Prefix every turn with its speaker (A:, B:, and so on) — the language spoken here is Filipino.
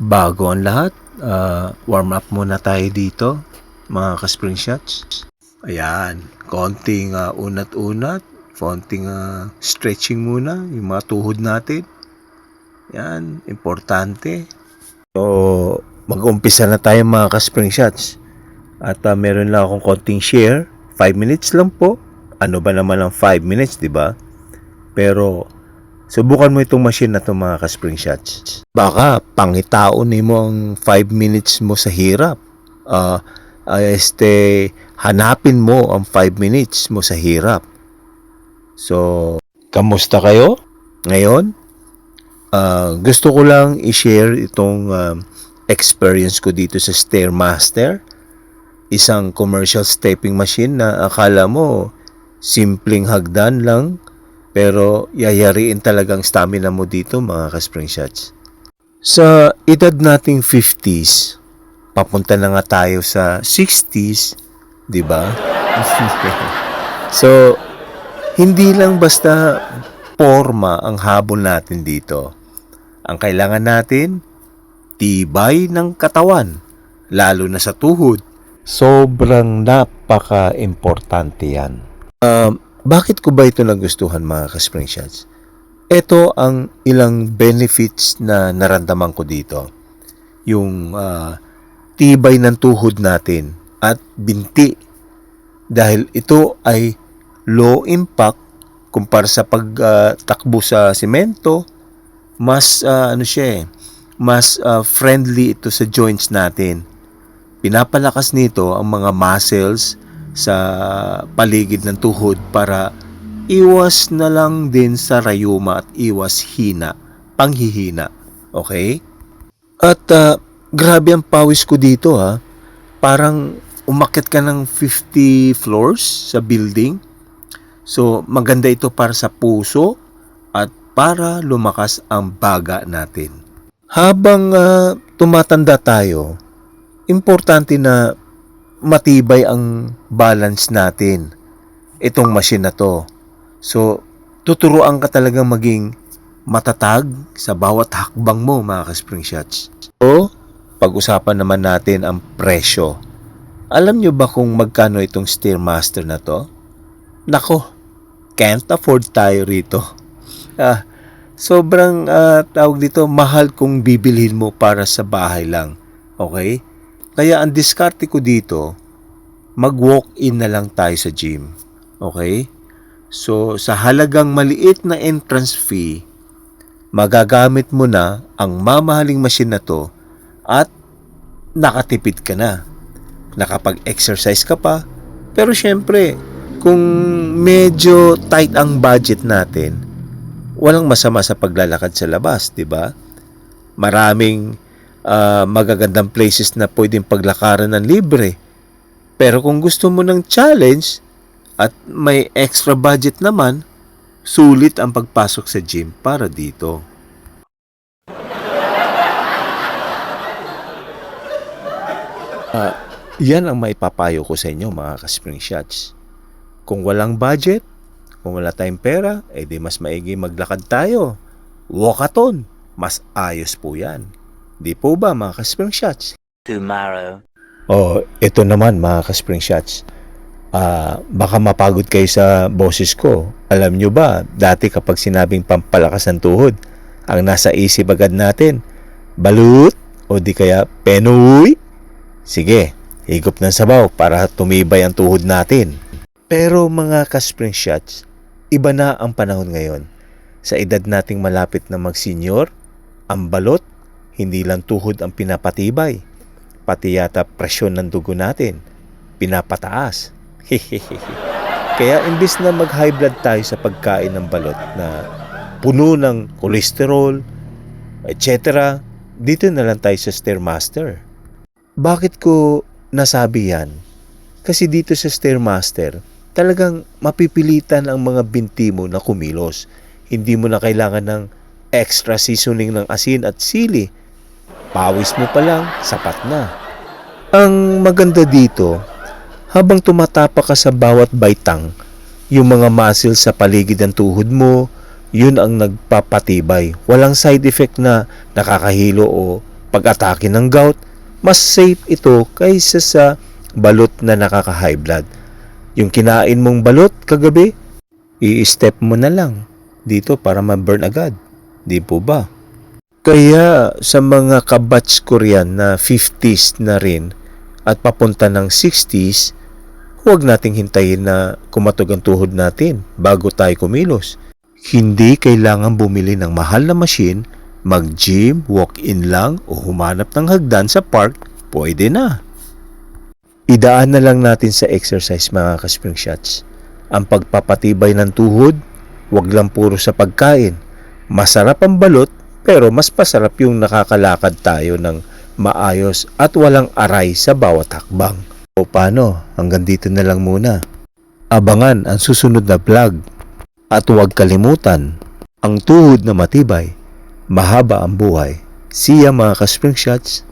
A: Bago ang lahat, warm up muna tayo dito, mga ka-spring shots. Ayan, konting unat-unat, konting stretching muna, yung mga tuhod natin. Yan, importante. So, mag-umpisa na tayo mga ka-spring shots. At meron lang akong konting share, 5 minutes lang po. Ano ba naman ang 5 minutes, di ba? Pero, subukan mo itong machine na ito mga ka-spring shots. Baka pangitaon mo ang 5 minutes mo sa hirap. Hanapin mo ang 5 minutes mo sa hirap. So, kamusta kayo? Ngayon, gusto ko lang i-share itong experience ko dito sa Stairmaster. Isang commercial stepping machine na akala mo simpleng hagdan lang, pero yayariin talagang stamina mo dito mga ka-spring shots. Sa edad nating 50s, papunta na nga tayo sa 60s, di ba? So, hindi lang basta forma ang habol natin dito. Ang kailangan natin, tibay ng katawan, lalo na sa tuhod. Sobrang napaka-importante yan. Bakit ko ba ito nagustuhan mga ka-spring shots? Ito ang ilang benefits na naramdaman ko dito. Yung tibay ng tuhod natin at binti. Dahil ito ay low impact kumpara sa pagtakbo sa semento, mas mas friendly ito sa joints natin. Pinapalakas nito ang mga muscles sa paligid ng tuhod para iwas na lang din sa rayuma at iwas panghihina. Okay? At grabe ang pawis ko dito ha. Parang umakyat ka ng 50 floors sa building. So maganda ito para sa puso at para lumakas ang baga natin. Habang tumatanda tayo, importante na matibay ang balance natin. Itong machine na to. So, tuturuan ka talagang maging matatag sa bawat hakbang mo mga ka-spring shots. So, pag-usapan naman natin ang presyo. Alam nyo ba kung magkano itong Stairmaster na to? Nako, can't afford tayo rito. Sobrang tawag dito, mahal kung bibilhin mo para sa bahay lang. Okay? Kaya ang diskarte ko dito, mag-walk-in na lang tayo sa gym. Okay? So, sa halagang maliit na entrance fee, magagamit mo na ang mamahaling machine na to at nakatipid ka na. Nakapag-exercise ka pa. Pero syempre, kung medyo tight ang budget natin, walang masama sa paglalakad sa labas, di ba? Maraming magagandang places na pwedeng paglakaran ng libre. Pero kung gusto mo ng challenge at may extra budget naman, sulit ang pagpasok sa gym para dito. Yan ang maipapayo ko sa inyo mga ka-spring shots. Kung walang budget, kung wala tayong pera, di mas maigi maglakad tayo. Walkathon, mas ayos po yan. Di po ba mga ka-spring shots?
B: Tomorrow.
A: Ito naman mga ka-spring shots. Baka mapagod kayo sa boses ko. Alam nyo ba, dati kapag sinabing pampalakas ng tuhod, ang nasa isip agad natin, balut o di kaya penoy. Sige, higop ng sabaw para tumibay ang tuhod natin. Pero mga ka-spring shots, iba na ang panahon ngayon. Sa edad nating malapit na mag-senior, ang balot, hindi lang tuhod ang pinapatibay, pati yata presyon ng dugo natin, pinapataas. Kaya imbis na mag-high blood tayo sa pagkain ng balot na puno ng kolesterol, etc., dito na lang tayo sa Stairmaster. Bakit ko nasabi yan? Kasi dito sa Stairmaster, talagang mapipilitan ang mga binti mo na kumilos. Hindi mo na kailangan ng extra seasoning ng asin at sili. Pawis mo pa lang, sapat na. Ang maganda dito, habang tumatapak ka sa bawat baitang, yung mga muscles sa paligid ng tuhod mo, yun ang nagpapatibay. Walang side effect na nakakahilo o pag-atake ng gout, mas safe ito kaysa sa balot na nakaka-high blood. Yung kinain mong balot kagabi, i-step mo na lang dito para ma-burn agad. Di po ba? Kaya sa mga kabatch ko riyan na 50s na rin at papunta ng 60s, huwag nating hintayin na kumatog ang tuhod natin bago tayo kumilos. Hindi kailangan bumili ng mahal na machine, mag-gym, walk-in lang o humanap ng hagdan sa park, pwede na. Idaan na lang natin sa exercise mga ka-spring shots. Ang pagpapatibay ng tuhod, huwag lang puro sa pagkain. Masarap ang balot, pero mas masarap yung nakakalakad tayo ng maayos at walang aray sa bawat hakbang. O paano? Hanggang dito na lang muna. Abangan ang susunod na vlog. At huwag kalimutan, ang tuhod na matibay, mahaba ang buhay. See ya mga ka-spring shots.